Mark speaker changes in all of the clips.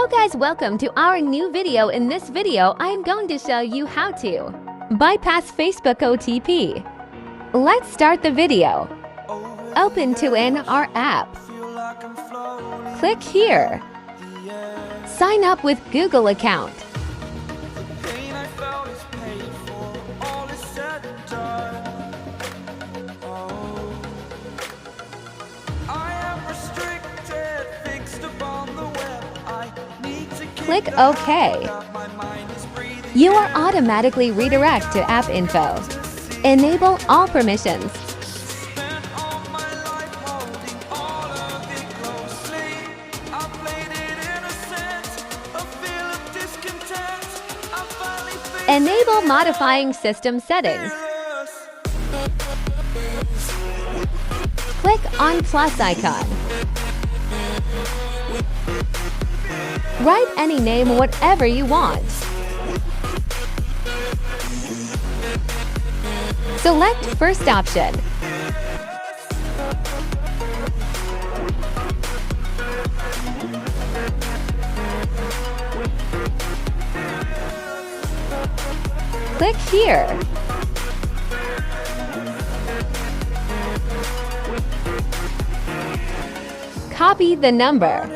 Speaker 1: Hello guys, welcome to our new video. In this video, I am going to show you how to bypass Facebook OTP. Let's start the video. Open to our app. Click here. Sign up with Google account. Click OK. You are automatically redirected to app info. Enable all permissions. Enable modifying system settings. Click on plus icon. Write any name, whatever you want. Select first option. Click here. Copy the number.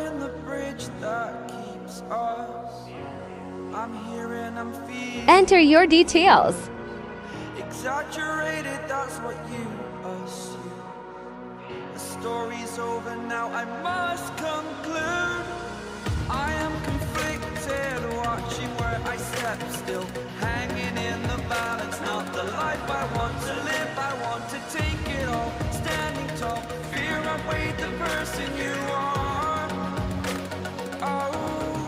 Speaker 1: Enter your details.
Speaker 2: Exaggerated, that's what you assume. The story's over now, I must conclude. I am conflicted, watching where I step still, hanging in the balance, not the life I want to live. I want to take it all, standing tall, fear I weighed the person you are. Oh,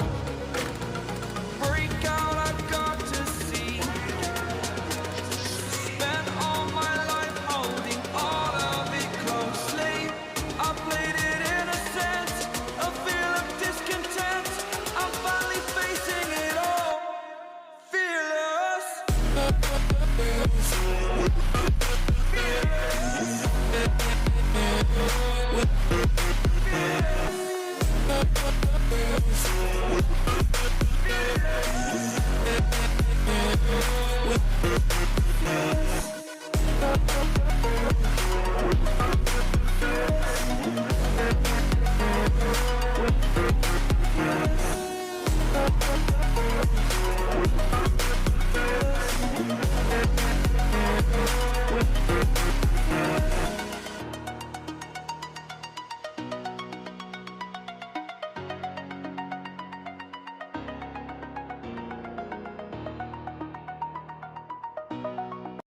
Speaker 2: break out, I've got to see. Spent all my life holding all of it closely. I played it innocent, a feel of discontent. I'm finally facing it all, fearless. Fearless.